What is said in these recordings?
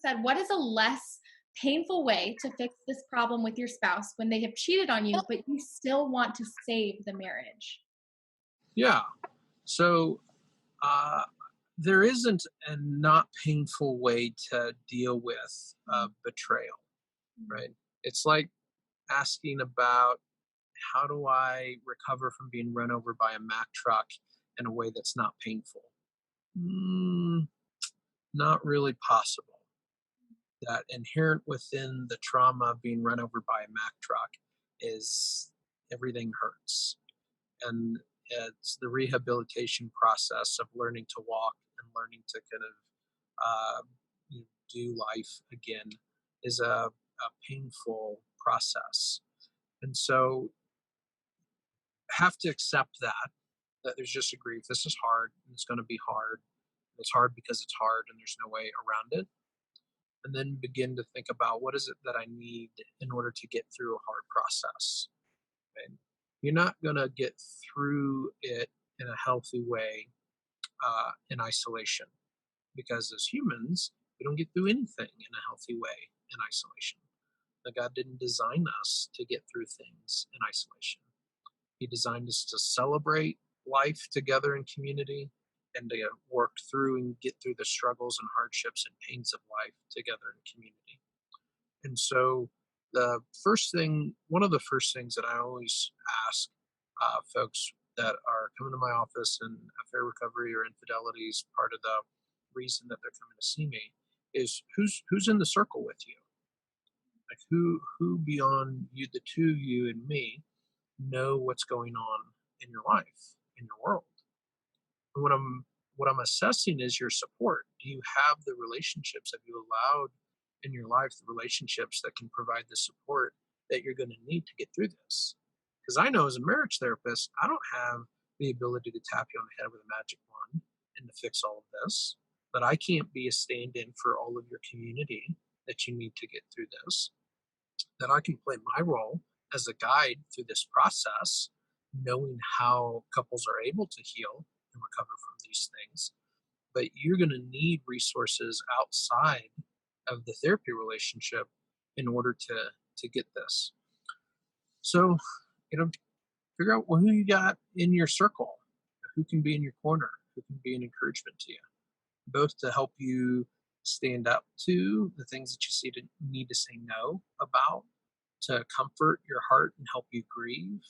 said, what is a less painful way to fix this problem with your spouse when they have cheated on you, but you still want to save the marriage? Yeah. So uh, there isn't a not painful way to deal with betrayal, Mhm. right? It's like asking about how do I recover from being run over by a Mack truck in a way that's not painful? Mm, not really possible. That inherent within the trauma of being run over by a Mack truck is everything hurts. And it's the rehabilitation process of learning to walk and learning to kind of uh, do life again is a painful process. And so have to accept that there's just a grief. This is hard and it's going to be hard. It's hard because it's hard and there's no way around it. And then begin to think about what is it that I need in order to get through a hard process. And you're not going to get through it in a healthy way in isolation because as humans, we don't get through anything in a healthy way in isolation. God didn't design us to get through things in isolation. He designed us to celebrate life together in community and to work through and get through the struggles and hardships and pains of life together in community. And so, one of the first things that I always ask folks that are coming to my office and affair recovery or infidelity is part of the reason that they're coming to see me is who's in the circle with you, like who beyond you, the two you and me, know what's going on in your life, in your world. And what I'm assessing is your support. Do you have the relationships? Have you allowed in your life the relationships that can provide the support that you're going to need to get through this? Because I know as a marriage therapist, I don't have the ability to tap you on the head with a magic wand and to fix all of this. But I can't be a stand in for all of your community that you need to get through this. That I can play my role as a guide through this process, knowing how couples are able to heal and recover from these things. But you're going to need resources outside of the therapy relationship in order to get this. So, figure out who you got in your circle, who can be in your corner, who can be an encouragement to you, both to help you stand up to the things that you see to need to say no about, to comfort your heart and help you grieve,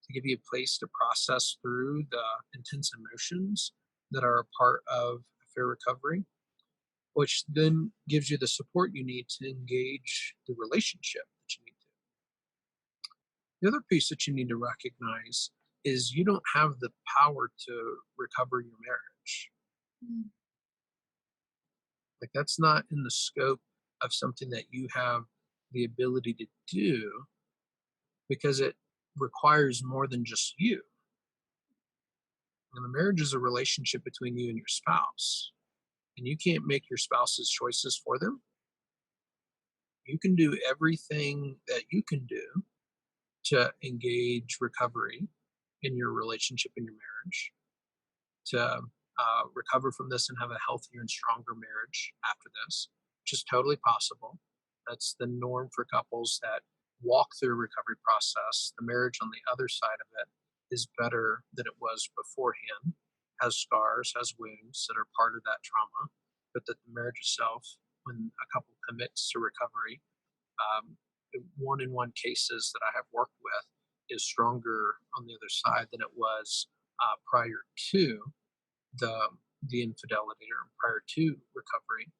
to give you a place to process through the intense emotions that are a part of affair recovery, which then gives you the support you need to engage the relationship that you need to. The other piece that you need to recognize is you don't have the power to recover your marriage. Mm. Like that's not in the scope of something that you have the ability to do because it requires more than just you. And the marriage is a relationship between you and your spouse. And you can't make your spouse's choices for them. You can do everything that you can do to engage recovery in your relationship, in your marriage, to recover from this and have a healthier and stronger marriage after this, which is totally possible. That's the norm for couples that walk through a recovery process. The marriage on the other side of it is better than it was beforehand, has scars, has wounds that are part of that trauma, but that the marriage itself, when a couple commits to recovery, um, one cases that I have worked with is stronger on the other side than it was prior to the the infidelity or prior to recovery.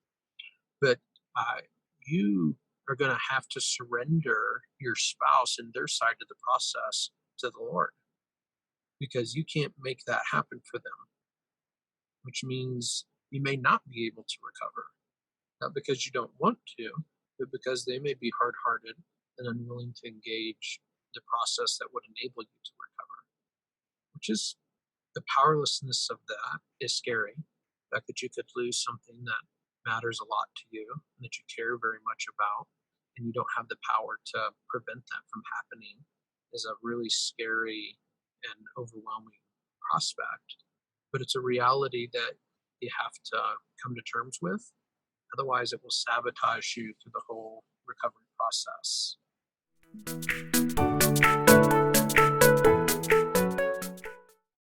But uh, you are going to have to surrender your spouse and their side of the process to the Lord because you can't make that happen for them, which means you may not be able to recover, not because you don't want to, but because they may be hard hearted and unwilling to engage the process that would enable you to recover, which is the powerlessness of that is scary. The fact that you could lose something that matters a lot to you and that you care very much about, and you don't have the power to prevent that from happening is a really scary and overwhelming prospect. But it's a reality that you have to come to terms with. Otherwise, it will sabotage you through the whole recovery process.